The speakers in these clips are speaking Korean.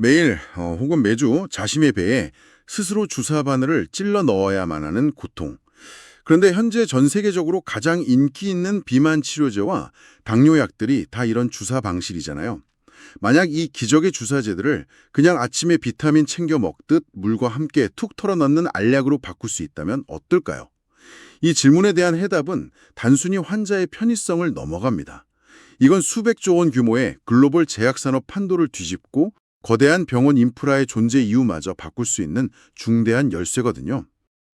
매일 혹은 매주 자신의 배에 스스로 주사 바늘을 찔러 넣어야만 하는 고통. 그런데 현재 전 세계적으로 가장 인기 있는 비만 치료제와 당뇨약들이 다 이런 주사 방식이잖아요. 만약 이 기적의 주사제들을 그냥 아침에 비타민 챙겨 먹듯 물과 함께 툭 털어 넣는 알약으로 바꿀 수 있다면 어떨까요? 이 질문에 대한 해답은 단순히 환자의 편의성을 넘어갑니다. 이건 수백조 원 규모의 글로벌 제약산업 판도를 뒤집고 거대한 병원 인프라의 존재 이유마저 바꿀 수 있는 중대한 열쇠거든요.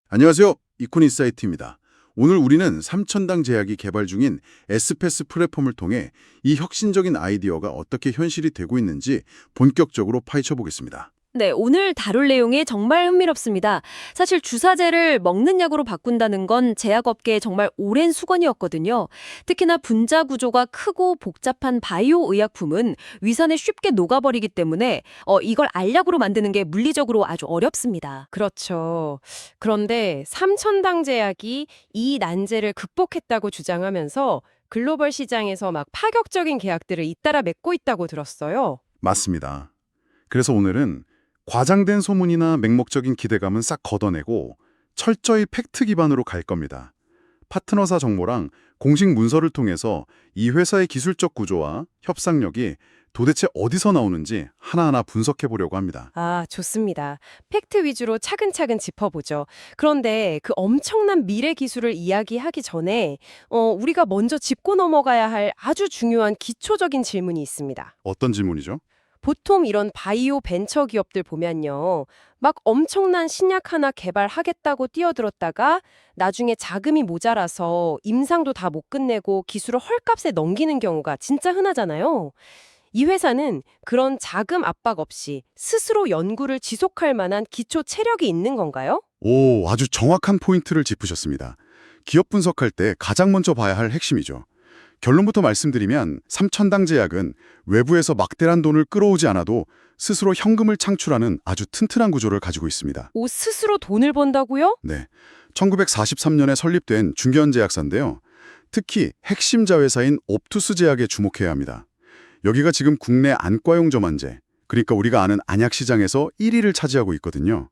안녕하세요. 이콘인사이트입니다. 오늘 우리는 삼천당 제약이 개발 중인 에스페스 플랫폼을 통해 이 혁신적인 아이디어가 어떻게 현실이 되고 있는지 본격적으로 파헤쳐 보겠습니다. 네, 오늘 다룰 내용이 정말 흥미롭습니다. 사실 주사제를 먹는 약으로 바꾼다는 건 제약업계의 정말 오랜 수건이었거든요. 특히나 분자 구조가 크고 복잡한 바이오 의약품은 위산에 쉽게 녹아버리기 때문에 이걸 알약으로 만드는 게 물리적으로 아주 어렵습니다. 그렇죠. 그런데 삼천당 제약이 이 난제를 극복했다고 주장하면서 글로벌 시장에서 막 파격적인 계약들을 잇따라 맺고 있다고 들었어요. 맞습니다. 그래서 오늘은 과장된 소문이나 맹목적인 기대감은 싹 걷어내고 철저히 팩트 기반으로 갈 겁니다. 파트너사 정보랑 공식 문서를 통해서 이 회사의 기술적 구조와 협상력이 도대체 어디서 나오는지 하나하나 분석해 보려고 합니다. 아, 좋습니다. 팩트 위주로 차근차근 짚어보죠. 그런데 그 엄청난 미래 기술을 이야기하기 전에 우리가 먼저 짚고 넘어가야 할 아주 중요한 기초적인 질문이 있습니다. 어떤 질문이죠? 보통 이런 바이오 벤처 기업들 보면요. 막 엄청난 신약 하나 개발하겠다고 뛰어들었다가 나중에 자금이 모자라서 임상도 다 못 끝내고 기술을 헐값에 넘기는 경우가 진짜 흔하잖아요. 이 회사는 그런 자금 압박 없이 스스로 연구를 지속할 만한 기초 체력이 있는 건가요? 오, 아주 정확한 포인트를 짚으셨습니다. 기업 분석할 때 가장 먼저 봐야 할 핵심이죠. 결론부터 말씀드리면 삼천당 제약은 외부에서 막대한 돈을 끌어오지 않아도 스스로 현금을 창출하는 아주 튼튼한 구조를 가지고 있습니다. 오, 스스로 돈을 번다고요? 네, 1943년에 설립된 중견제약사인데요. 특히 핵심 자회사인 옵투스 제약에 주목해야 합니다. 여기가 지금 국내 안과용 점안제, 그러니까 우리가 아는 안약 시장에서 1위를 차지하고 있거든요.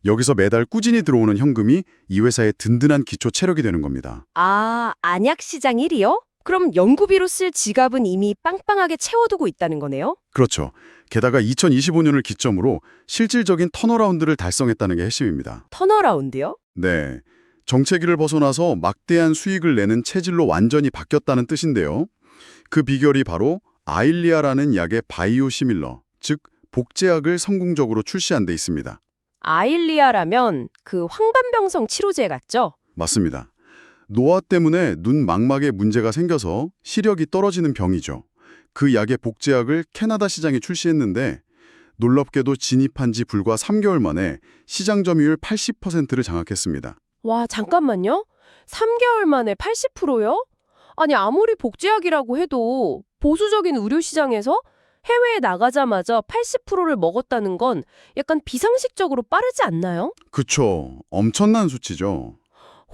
여기서 매달 꾸준히 들어오는 현금이 이 회사의 든든한 기초 체력이 되는 겁니다. 아, 안약 시장 1위요? 그럼 연구비로 쓸 지갑은 이미 빵빵하게 채워두고 있다는 거네요? 그렇죠. 게다가 2025년을 기점으로 실질적인 턴어라운드를 달성했다는 게 핵심입니다. 턴어라운드요? 네, 정체기를 벗어나서 막대한 수익을 내는 체질로 완전히 바뀌었다는 뜻인데요. 그 비결이 바로 아일리아라는 약의 바이오 시밀러, 즉 복제약을 성공적으로 출시한 데 있습니다. 아일리아라면 그 황반병성 치료제 같죠? 맞습니다. 노화 때문에 눈 망막에 문제가 생겨서 시력이 떨어지는 병이죠. 그 약의 복제약을 캐나다 시장에 출시했는데 놀랍게도 진입한 지 불과 3개월 만에 시장 점유율 80%를 장악했습니다. 와, 잠깐만요. 3개월 만에 80%요? 아니, 아무리 복제약이라고 해도 보수적인 의료 시장에서 해외에 나가자마자 80%를 먹었다는 건 약간 비상식적으로 빠르지 않나요? 그쵸. 엄청난 수치죠.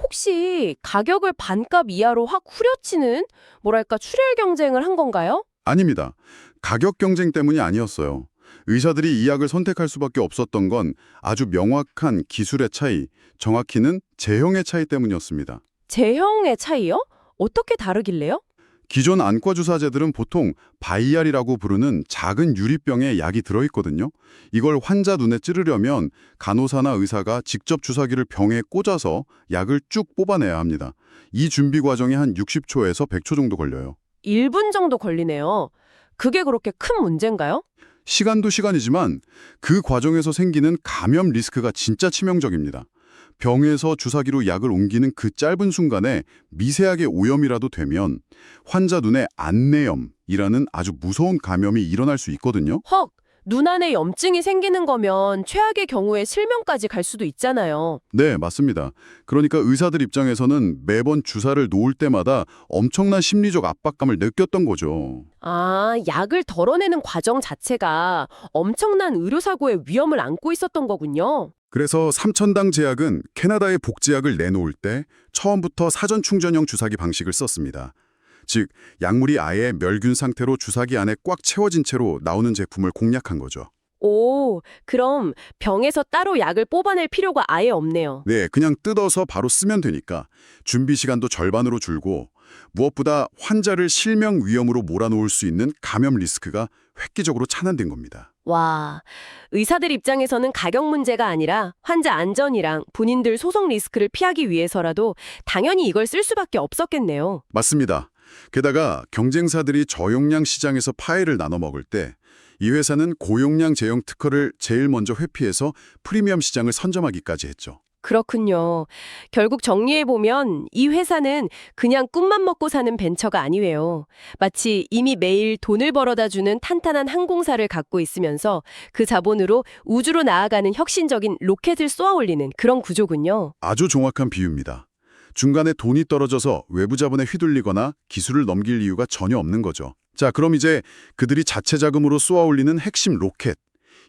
혹시 가격을 반값 이하로 확 후려치는 뭐랄까 출혈 경쟁을 한 건가요? 아닙니다. 가격 경쟁 때문이 아니었어요. 의사들이 이 약을 선택할 수밖에 없었던 건 아주 명확한 기술의 차이, 정확히는 제형의 차이 때문이었습니다. 제형의 차이요? 어떻게 다르길래요? 기존 안과 주사제들은 보통 바이알이라고 부르는 작은 유리병에 약이 들어있거든요. 이걸 환자 눈에 찌르려면 간호사나 의사가 직접 주사기를 병에 꽂아서 약을 쭉 뽑아내야 합니다. 이 준비 과정이 한 60초에서 100초 정도 걸려요. 1분 정도 걸리네요. 그게 그렇게 큰 문제인가요? 시간도 시간이지만 그 과정에서 생기는 감염 리스크가 진짜 치명적입니다. 병에서 주사기로 약을 옮기는 그 짧은 순간에 미세하게 오염이라도 되면 환자 눈에 안내염이라는 아주 무서운 감염이 일어날 수 있거든요. 헉! 눈 안에 염증이 생기는 거면 최악의 경우에 실명까지 갈 수도 있잖아요. 네, 맞습니다. 그러니까 의사들 입장에서는 매번 주사를 놓을 때마다 엄청난 심리적 압박감을 느꼈던 거죠. 아, 약을 덜어내는 과정 자체가 엄청난 의료사고의 위험을 안고 있었던 거군요. 그래서 삼천당 제약은 캐나다의 복제약을 내놓을 때 처음부터 사전 충전형 주사기 방식을 썼습니다. 즉, 약물이 아예 멸균 상태로 주사기 안에 꽉 채워진 채로 나오는 제품을 공략한 거죠. 오, 그럼 병에서 따로 약을 뽑아낼 필요가 아예 없네요. 네, 그냥 뜯어서 바로 쓰면 되니까 준비 시간도 절반으로 줄고 무엇보다 환자를 실명 위험으로 몰아놓을 수 있는 감염 리스크가 획기적으로 차단된 겁니다. 와, 의사들 입장에서는 가격 문제가 아니라 환자 안전이랑 본인들 소송 리스크를 피하기 위해서라도 당연히 이걸 쓸 수밖에 없었겠네요. 맞습니다. 게다가 경쟁사들이 저용량 시장에서 파일을 나눠 먹을 때 이 회사는 고용량 제형 특허를 제일 먼저 회피해서 프리미엄 시장을 선점하기까지 했죠. 그렇군요. 결국 정리해보면 이 회사는 그냥 꿈만 먹고 사는 벤처가 아니에요. 마치 이미 매일 돈을 벌어다 주는 탄탄한 항공사를 갖고 있으면서 그 자본으로 우주로 나아가는 혁신적인 로켓을 쏘아 올리는 그런 구조군요. 아주 정확한 비유입니다. 중간에 돈이 떨어져서 외부 자본에 휘둘리거나 기술을 넘길 이유가 전혀 없는 거죠. 자, 그럼 이제 그들이 자체 자금으로 쏘아 올리는 핵심 로켓,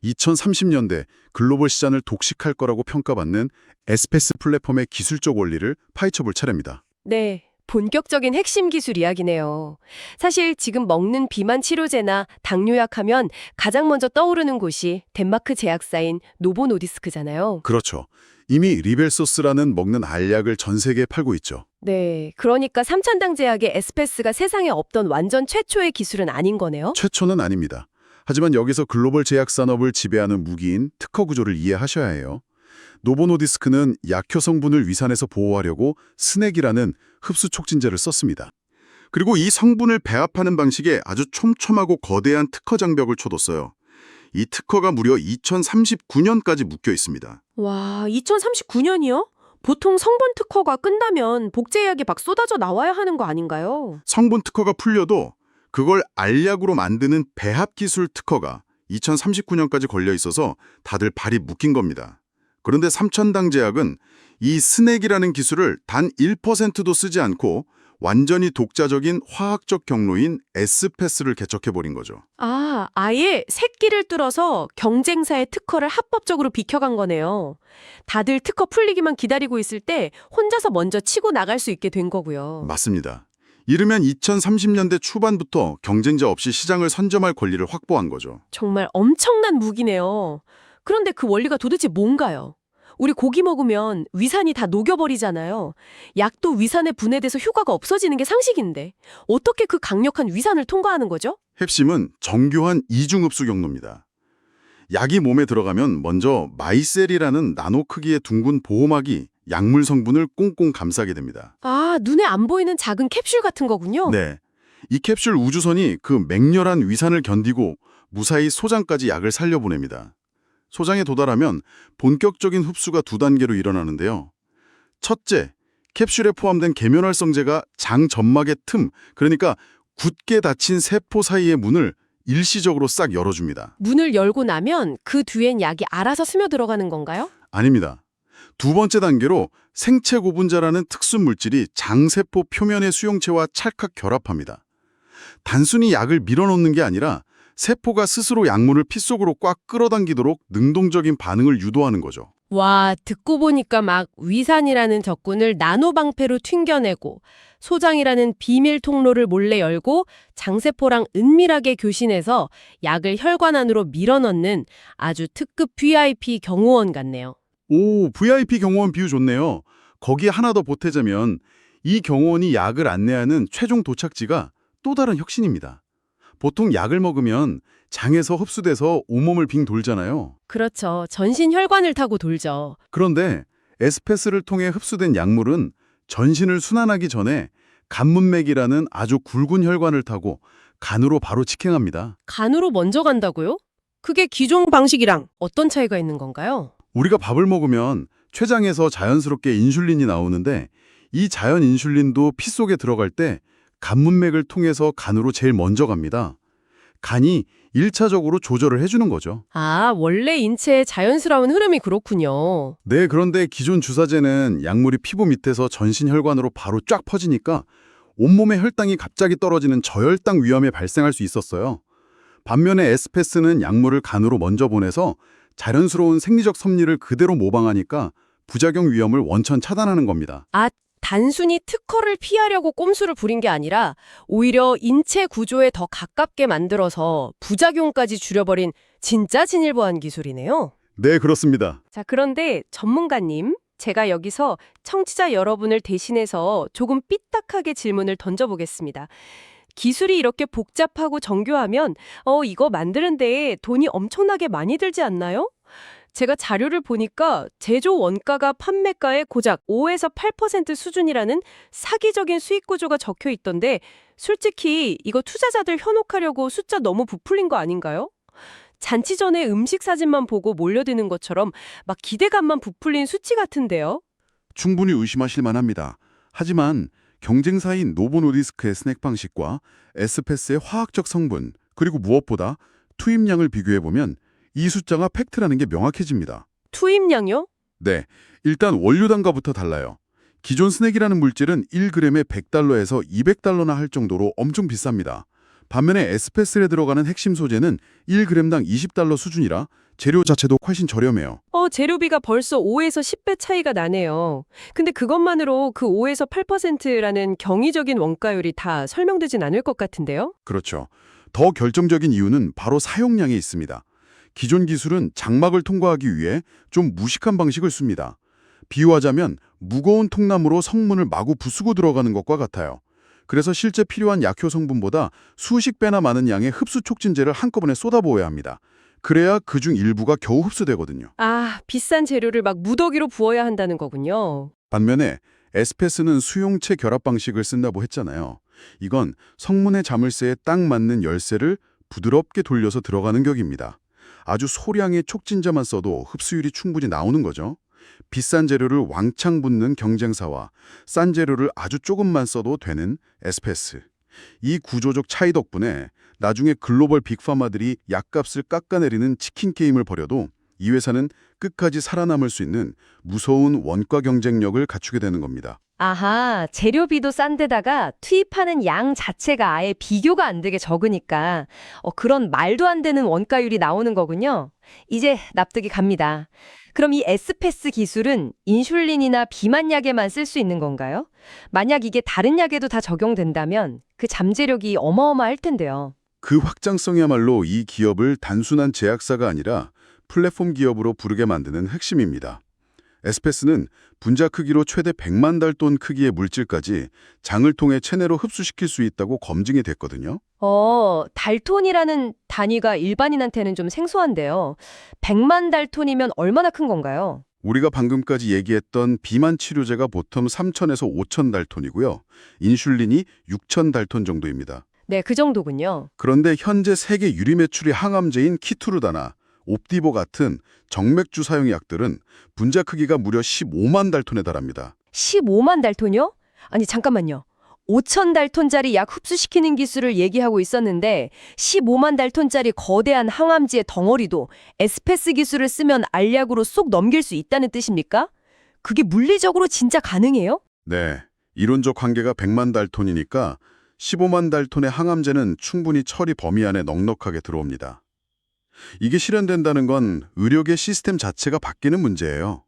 2030년대 글로벌 시장을 독식할 거라고 평가받는 에스페스 플랫폼의 기술적 원리를 파헤쳐볼 차례입니다. 네. 본격적인 핵심 기술 이야기네요. 사실 지금 먹는 비만 치료제나 당뇨약 하면 가장 먼저 떠오르는 곳이 덴마크 제약사인 노보노디스크잖아요. 그렇죠. 이미 리벨소스라는 먹는 알약을 전 세계에 팔고 있죠. 네, 그러니까 삼천당 제약의 에스페스가 세상에 없던 완전 최초의 기술은 아닌 거네요. 최초는 아닙니다. 하지만 여기서 글로벌 제약 산업을 지배하는 무기인 특허 구조를 이해하셔야 해요. 노보노디스크는 약효 성분을 위산에서 보호하려고 스넥이라는 흡수 촉진제를 썼습니다. 그리고 이 성분을 배합하는 방식에 아주 촘촘하고 거대한 특허 장벽을 쳐뒀어요. 이 특허가 무려 2039년까지 묶여 있습니다. 와, 2039년이요? 보통 성분 특허가 끝나면 복제약이 막 쏟아져 나와야 하는 거 아닌가요? 성분 특허가 풀려도 그걸 알약으로 만드는 배합 기술 특허가 2039년까지 걸려 있어서 다들 발이 묶인 겁니다. 그런데 삼천당 제약은 이 스넥이라는 기술을 단 1%도 쓰지 않고 완전히 독자적인 화학적 경로인 에스페스를 개척해버린 거죠. 아, 아예 새끼를 뚫어서 경쟁사의 특허를 합법적으로 비켜간 거네요. 다들 특허 풀리기만 기다리고 있을 때 혼자서 먼저 치고 나갈 수 있게 된 거고요. 맞습니다. 이르면 2030년대 초반부터 경쟁자 없이 시장을 선점할 권리를 확보한 거죠. 정말 엄청난 무기네요. 그런데 그 원리가 도대체 뭔가요? 우리 고기 먹으면 위산이 다 녹여버리잖아요. 약도 위산에 분해돼서 효과가 없어지는 게 상식인데 어떻게 그 강력한 위산을 통과하는 거죠? 핵심은 정교한 이중흡수 경로입니다. 약이 몸에 들어가면 먼저 마이셀이라는 나노 크기의 둥근 보호막이 약물 성분을 꽁꽁 감싸게 됩니다. 아, 눈에 안 보이는 작은 캡슐 같은 거군요. 네, 이 캡슐 우주선이 그 맹렬한 위산을 견디고 무사히 소장까지 약을 살려보냅니다. 소장에 도달하면 본격적인 흡수가 두 단계로 일어나는데요. 첫째, 캡슐에 포함된 계면활성제가 장 점막의 틈, 그러니까 굳게 닫힌 세포 사이의 문을 일시적으로 싹 열어줍니다. 문을 열고 나면 그 뒤엔 약이 알아서 스며들어가는 건가요? 아닙니다. 두 번째 단계로 생체 고분자라는 특수 물질이 장세포 표면의 수용체와 찰칵 결합합니다. 단순히 약을 밀어넣는 게 아니라 세포가 스스로 약물을 피 속으로 꽉 끌어당기도록 능동적인 반응을 유도하는 거죠. 와, 듣고 보니까 막 위산이라는 적군을 나노방패로 튕겨내고 소장이라는 비밀 통로를 몰래 열고 장세포랑 은밀하게 교신해서 약을 혈관 안으로 밀어넣는 아주 특급 VIP 경호원 같네요. 오, VIP 경호원 비유 좋네요. 거기에 하나 더 보태자면 이 경호원이 약을 안내하는 최종 도착지가 또 다른 혁신입니다. 보통 약을 먹으면 장에서 흡수돼서 온몸을 빙 돌잖아요. 그렇죠. 전신 혈관을 타고 돌죠. 그런데 에스페스를 통해 흡수된 약물은 전신을 순환하기 전에 간문맥이라는 아주 굵은 혈관을 타고 간으로 바로 직행합니다. 간으로 먼저 간다고요? 그게 기존 방식이랑 어떤 차이가 있는 건가요? 우리가 밥을 먹으면 췌장에서 자연스럽게 인슐린이 나오는데 이 자연 인슐린도 피 속에 들어갈 때 간문맥을 통해서 간으로 제일 먼저 갑니다. 간이 1차적으로 조절을 해주는 거죠. 아, 원래 인체의 자연스러운 흐름이 그렇군요. 네, 그런데 기존 주사제는 약물이 피부 밑에서 전신 혈관으로 바로 쫙 퍼지니까 온몸의 혈당이 갑자기 떨어지는 저혈당 위험에 발생할 수 있었어요. 반면에 에스페스는 약물을 간으로 먼저 보내서 자연스러운 생리적 섭리를 그대로 모방하니까 부작용 위험을 원천 차단하는 겁니다. 아, 단순히 특허를 피하려고 꼼수를 부린 게 아니라 오히려 인체 구조에 더 가깝게 만들어서 부작용까지 줄여버린 진짜 진일보한 기술이네요. 네, 그렇습니다. 자, 그런데 전문가님, 제가 여기서 청취자 여러분을 대신해서 조금 삐딱하게 질문을 던져보겠습니다. 기술이 이렇게 복잡하고 정교하면 이거 만드는데 돈이 엄청나게 많이 들지 않나요? 제가 자료를 보니까 제조 원가가 판매가의 고작 5에서 8% 수준이라는 사기적인 수익 구조가 적혀 있던데 솔직히 이거 투자자들 현혹하려고 숫자 너무 부풀린 거 아닌가요? 잔치 전에 음식 사진만 보고 몰려드는 것처럼 막 기대감만 부풀린 수치 같은데요. 충분히 의심하실 만합니다. 하지만 경쟁사인 노보노디스크의 스낵 방식과 에스페스의 화학적 성분, 그리고 무엇보다 투입량을 비교해보면 이 숫자가 팩트라는 게 명확해집니다. 투입량요? 네, 일단 원료 단가부터 달라요. 기존 스낵이라는 물질은 1g에 100달러에서 200달러나 할 정도로 엄청 비쌉니다. 반면에 에스페스에 들어가는 핵심 소재는 1g당 20달러 수준이라 재료 자체도 훨씬 저렴해요. 재료비가 벌써 5에서 10배 차이가 나네요. 근데 그것만으로 그 5에서 8%라는 경이적인 원가율이 다 설명되진 않을 것 같은데요? 그렇죠. 더 결정적인 이유는 바로 사용량에 있습니다. 기존 기술은 장막을 통과하기 위해 좀 무식한 방식을 씁니다. 비유하자면 무거운 통나무로 성문을 마구 부수고 들어가는 것과 같아요. 그래서 실제 필요한 약효 성분보다 수십 배나 많은 양의 흡수 촉진제를 한꺼번에 쏟아부어야 합니다. 그래야 그중 일부가 겨우 흡수되거든요. 아, 비싼 재료를 막 무더기로 부어야 한다는 거군요. 반면에 에스페스는 수용체 결합 방식을 쓴다고 했잖아요. 이건 성문의 자물쇠에 딱 맞는 열쇠를 부드럽게 돌려서 들어가는 격입니다. 아주 소량의 촉진제만 써도 흡수율이 충분히 나오는 거죠. 비싼 재료를 왕창 붓는 경쟁사와 싼 재료를 아주 조금만 써도 되는 에스페스. 이 구조적 차이 덕분에 나중에 글로벌 빅파마들이 약값을 깎아내리는 치킨 게임을 벌여도 이 회사는 끝까지 살아남을 수 있는 무서운 원가 경쟁력을 갖추게 되는 겁니다. 아하, 재료비도 싼 데다가 투입하는 양 자체가 아예 비교가 안 되게 적으니까 그런 말도 안 되는 원가율이 나오는 거군요. 이제 납득이 갑니다. 그럼 이 에스페스 기술은 인슐린이나 비만약에만 쓸 수 있는 건가요? 만약 이게 다른 약에도 다 적용된다면 그 잠재력이 어마어마할 텐데요. 그 확장성이야말로 이 기업을 단순한 제약사가 아니라 플랫폼 기업으로 부르게 만드는 핵심입니다. 에스페스는 분자 크기로 최대 100만 달돈 크기의 물질까지 장을 통해 체내로 흡수시킬 수 있다고 검증이 됐거든요. 달톤이라는 단위가 일반인한테는 좀 생소한데요. 100만 달톤이면 얼마나 큰 건가요? 우리가 방금까지 얘기했던 비만 치료제가 보통 3,000에서 5,000 달톤이고요. 인슐린이 6,000 달톤 정도입니다. 네, 그 정도군요. 그런데 현재 세계 유리 매출이 항암제인 키투르다나 옵디보 같은 정맥주 사용 약들은 분자 크기가 무려 15만 달톤에 달합니다. 15만 달톤이요? 아니, 잠깐만요. 5천 달톤짜리 약 흡수시키는 기술을 얘기하고 있었는데 15만 달톤짜리 거대한 항암제의 덩어리도 에스페스 기술을 쓰면 알약으로 쏙 넘길 수 있다는 뜻입니까? 그게 물리적으로 진짜 가능해요? 네, 이론적 한계가 100만 달톤이니까 15만 달톤의 항암제는 충분히 처리 범위 안에 넉넉하게 들어옵니다. 이게 실현된다는 건 의료계 시스템 자체가 바뀌는 문제예요.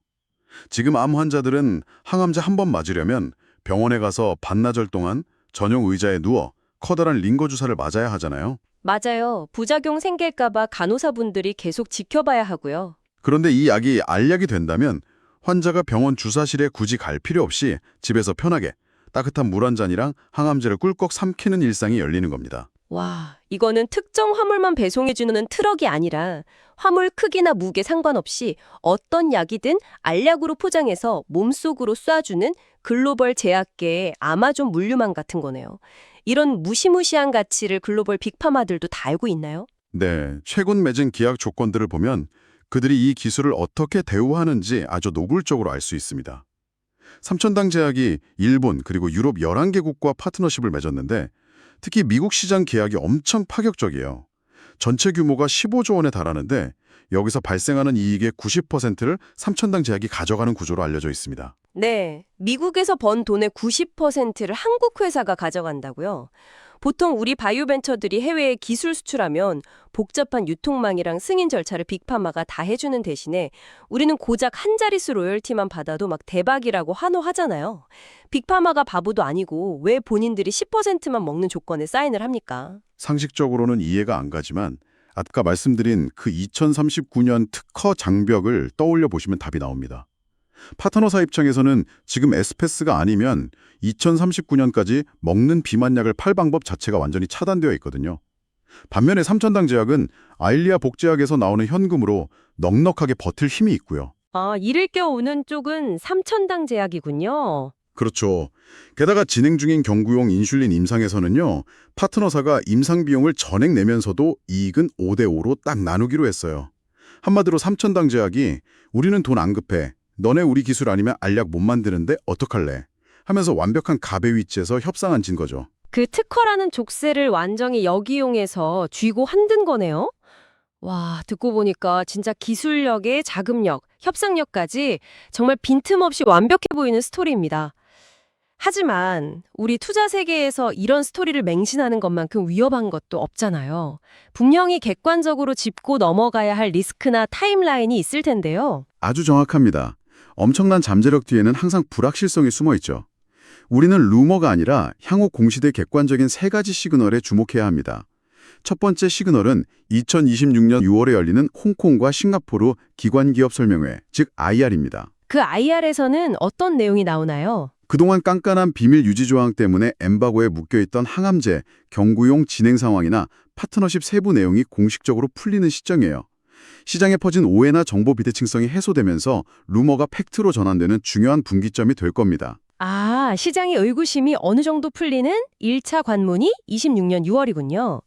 지금 암 환자들은 항암제 한 번 맞으려면 병원에 가서 반나절 동안 전용 의자에 누워 커다란 링거 주사를 맞아야 하잖아요. 맞아요. 부작용 생길까봐 간호사분들이 계속 지켜봐야 하고요. 그런데 이 약이 알약이 된다면 환자가 병원 주사실에 굳이 갈 필요 없이 집에서 편하게 따뜻한 물 한 잔이랑 항암제를 꿀꺽 삼키는 일상이 열리는 겁니다. 와, 이거는 특정 화물만 배송해주는 트럭이 아니라 화물 크기나 무게 상관없이 어떤 약이든 알약으로 포장해서 몸속으로 쏴주는 글로벌 제약계의 아마존 물류망 같은 거네요. 이런 무시무시한 가치를 글로벌 빅파마들도 다 알고 있나요? 네, 최근 맺은 계약 조건들을 보면 그들이 이 기술을 어떻게 대우하는지 아주 노골적으로 알 수 있습니다. 삼천당 제약이 일본 그리고 유럽 11개국과 파트너십을 맺었는데 특히 미국 시장 계약이 엄청 파격적이에요. 전체 규모가 15조 원에 달하는데 여기서 발생하는 이익의 90%를 삼천당 제약이 가져가는 구조로 알려져 있습니다. 네, 미국에서 번 돈의 90%를 한국 회사가 가져간다고요. 보통 우리 바이오벤처들이 해외에 기술 수출하면 복잡한 유통망이랑 승인 절차를 빅파마가 다 해주는 대신에 우리는 고작 한 자릿수 로열티만 받아도 막 대박이라고 환호하잖아요. 빅파마가 바보도 아니고 왜 본인들이 10%만 먹는 조건에 사인을 합니까? 상식적으로는 이해가 안 가지만 아까 말씀드린 그 2039년 특허 장벽을 떠올려 보시면 답이 나옵니다. 파트너사 입장에서는 지금 에스페스가 아니면 2039년까지 먹는 비만약을 팔 방법 자체가 완전히 차단되어 있거든요. 반면에 삼천당 제약은 아일리아 복제약에서 나오는 현금으로 넉넉하게 버틸 힘이 있고요. 아, 이를 껴오는 쪽은 삼천당 제약이군요. 그렇죠. 게다가 진행 중인 경구용 인슐린 임상에서는요, 파트너사가 임상 비용을 전액 내면서도 이익은 5대5로 딱 나누기로 했어요. 한마디로 삼천당 제약이 우리는 돈 안 급해. 너네 우리 기술 아니면 알약 못 만드는데 어떡할래? 하면서 완벽한 갑의 위치에서 협상한 진 거죠. 그 특허라는 족쇄를 완전히 역이용해서 쥐고 흔든 거네요. 와, 듣고 보니까 진짜 기술력에 자금력, 협상력까지 정말 빈틈없이 완벽해 보이는 스토리입니다. 하지만 우리 투자 세계에서 이런 스토리를 맹신하는 것만큼 위험한 것도 없잖아요. 분명히 객관적으로 짚고 넘어가야 할 리스크나 타임라인이 있을 텐데요. 아주 정확합니다. 엄청난 잠재력 뒤에는 항상 불확실성이 숨어 있죠. 우리는 루머가 아니라 향후 공시될 객관적인 3가지 시그널에 주목해야 합니다. 첫 번째 시그널은 2026년 6월에 열리는 홍콩과 싱가포르 기관기업 설명회, 즉 IR입니다. 그 IR에서는 어떤 내용이 나오나요? 그동안 깐깐한 비밀 유지 조항 때문에 엠바고에 묶여있던 항암제, 경구용 진행 상황이나 파트너십 세부 내용이 공식적으로 풀리는 시점이에요. 시장에 퍼진 오해나 정보 비대칭성이 해소되면서 루머가 팩트로 전환되는 중요한 분기점이 될 겁니다. 아, 시장의 의구심이 어느 정도 풀리는 1차 관문이 26년 6월이군요.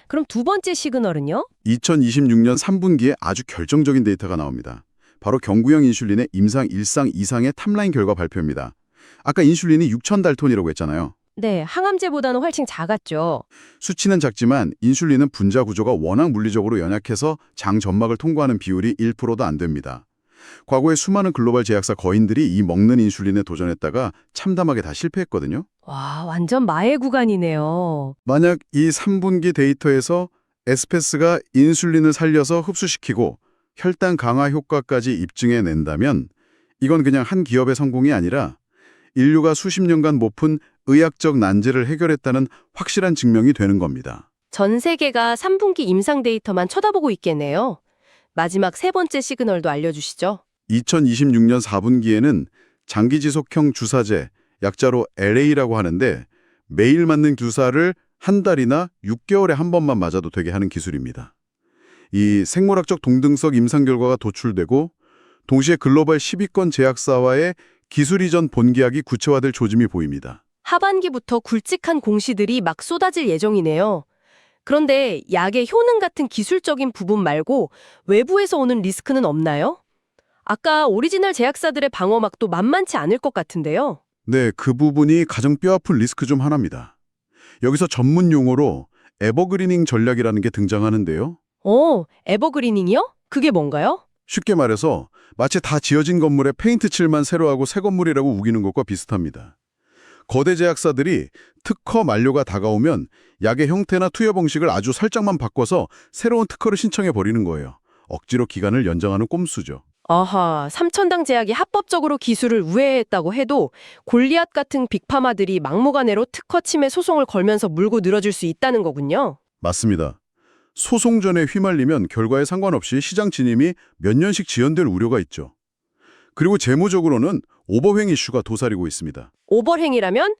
그럼 두 번째 시그널은요? 2026년 3분기에 아주 결정적인 데이터가 나옵니다. 바로 경구용 인슐린의 임상 1상 2상의 탑라인 결과 발표입니다. 아까 인슐린이 6,000달톤이라고 했잖아요. 네, 항암제보다는 훨씬 작았죠. 수치는 작지만 인슐린은 분자 구조가 워낙 물리적으로 연약해서 장 점막을 통과하는 비율이 1%도 안 됩니다. 과거에 수많은 글로벌 제약사 거인들이 이 먹는 인슐린에 도전했다가 참담하게 다 실패했거든요. 와, 완전 마의 구간이네요. 만약 이 3분기 데이터에서 에스페스가 인슐린을 살려서 흡수시키고 혈당 강화 효과까지 입증해낸다면 이건 그냥 한 기업의 성공이 아니라 인류가 수십 년간 못 푼 의학적 난제를 해결했다는 확실한 증명이 되는 겁니다. 전 세계가 3분기 임상 데이터만 쳐다보고 있겠네요. 마지막 세 번째 시그널도 알려주시죠. 2026년 4분기에는 장기지속형 주사제, 약자로 LA라고 하는데 매일 맞는 주사를 한 달이나 6개월에 한 번만 맞아도 되게 하는 기술입니다. 이 생물학적 동등석 임상 결과가 도출되고 동시에 글로벌 10위권 제약사와의 기술 이전 본계약이 구체화될 조짐이 보입니다. 하반기부터 굵직한 공시들이 막 쏟아질 예정이네요. 그런데 약의 효능 같은 기술적인 부분 말고 외부에서 오는 리스크는 없나요? 아까 오리지널 제약사들의 방어막도 만만치 않을 것 같은데요. 네, 그 부분이 가장 뼈아픈 리스크 중 하나입니다. 여기서 전문 용어로 에버그리닝 전략이라는 게 등장하는데요. 에버그리닝이요? 그게 뭔가요? 쉽게 말해서 마치 다 지어진 건물에 페인트 칠만 새로 하고 새 건물이라고 우기는 것과 비슷합니다. 거대 제약사들이 특허 만료가 다가오면 약의 형태나 투여 방식을 아주 살짝만 바꿔서 새로운 특허를 신청해 버리는 거예요. 억지로 기간을 연장하는 꼼수죠. 아하, 삼천당 제약이 합법적으로 기술을 우회했다고 해도 골리앗 같은 빅파마들이 막무가내로 특허 침해 소송을 걸면서 물고 늘어질 수 있다는 거군요. 맞습니다. 소송전에 휘말리면 결과에 상관없이 시장 진입이 몇 년씩 지연될 우려가 있죠. 그리고 재무적으로는 오버행 이슈가 도사리고 있습니다. 오버행이라면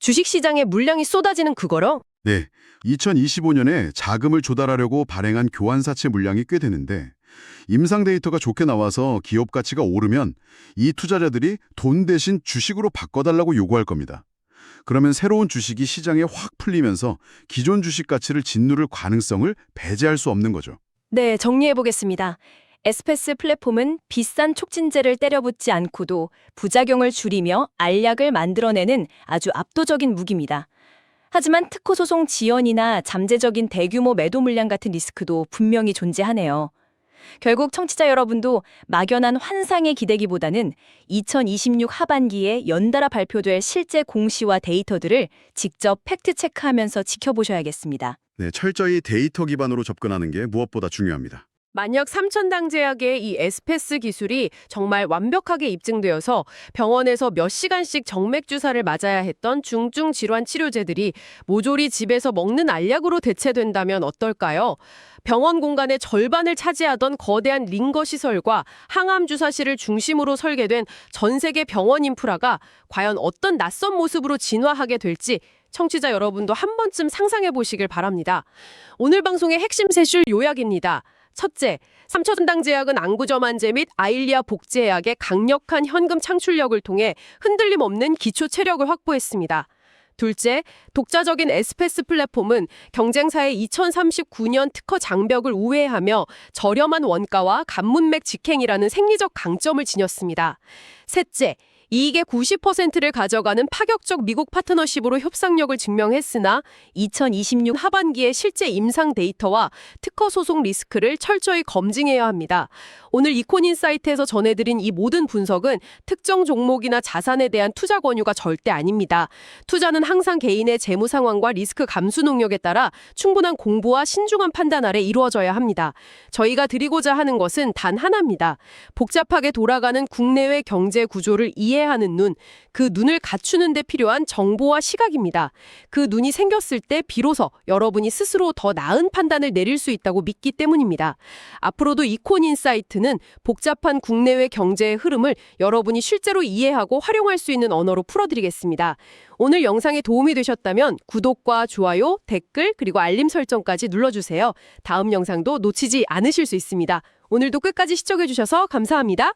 주식시장에 물량이 쏟아지는 그거로? 네, 2025년에 자금을 조달하려고 발행한 교환사채 물량이 꽤 되는데 임상 데이터가 좋게 나와서 기업 가치가 오르면 이 투자자들이 돈 대신 주식으로 바꿔달라고 요구할 겁니다. 그러면 새로운 주식이 시장에 확 풀리면서 기존 주식 가치를 짓누를 가능성을 배제할 수 없는 거죠. 네, 정리해보겠습니다. 에스페스 플랫폼은 비싼 촉진제를 때려붓지 않고도 부작용을 줄이며 알약을 만들어내는 아주 압도적인 무기입니다. 하지만 특허 소송 지연이나 잠재적인 대규모 매도 물량 같은 리스크도 분명히 존재하네요. 결국 청취자 여러분도 막연한 환상에 기대기보다는 2026 하반기에 연달아 발표될 실제 공시와 데이터들을 직접 팩트체크하면서 지켜보셔야겠습니다. 네, 철저히 데이터 기반으로 접근하는 게 무엇보다 중요합니다. 만약 삼천당제약의 이 에스페스 기술이 정말 완벽하게 입증되어서 병원에서 몇 시간씩 정맥 주사를 맞아야 했던 중증 질환 치료제들이 모조리 집에서 먹는 알약으로 대체된다면 어떨까요? 병원 공간의 절반을 차지하던 거대한 링거 시설과 항암 주사실을 중심으로 설계된 전 세계 병원 인프라가 과연 어떤 낯선 모습으로 진화하게 될지 청취자 여러분도 한 번쯤 상상해 보시길 바랍니다. 오늘 방송의 핵심 세슐 요약입니다. 첫째, 삼천당제약은 안구점 안제 및 아일리아 복제약의 강력한 현금 창출력을 통해 흔들림 없는 기초 체력을 확보했습니다. 둘째, 독자적인 에스페스 플랫폼은 경쟁사의 2039년 특허 장벽을 우회하며 저렴한 원가와 간문맥 직행이라는 생리적 강점을 지녔습니다. 셋째, 이익의 90%를 가져가는 파격적 미국 파트너십으로 협상력을 증명했으나 2026 하반기에 실제 임상 데이터와 특허 소송 리스크를 철저히 검증해야 합니다. 오늘 이콘인사이트에서 전해드린 이 모든 분석은 특정 종목이나 자산에 대한 투자 권유가 절대 아닙니다. 투자는 항상 개인의 재무 상황과 리스크 감수 능력에 따라 충분한 공부와 신중한 판단 아래 이루어져야 합니다. 저희가 드리고자 하는 것은 단 하나입니다. 복잡하게 돌아가는 국내외 경제 구조를 이해하는 눈, 그 눈을 갖추는 데 필요한 정보와 시각입니다. 그 눈이 생겼을 때 비로소 여러분이 스스로 더 나은 판단을 내릴 수 있다고 믿기 때문입니다. 앞으로도 이콘인사이트는 복잡한 국내외 경제의 흐름을 여러분이 실제로 이해하고 활용할 수 있는 언어로 풀어드리겠습니다. 오늘 영상에 도움이 되셨다면 구독과 좋아요, 댓글, 그리고 알림 설정까지 눌러주세요. 다음 영상도 놓치지 않으실 수 있습니다. 오늘도 끝까지 시청해주셔서 감사합니다.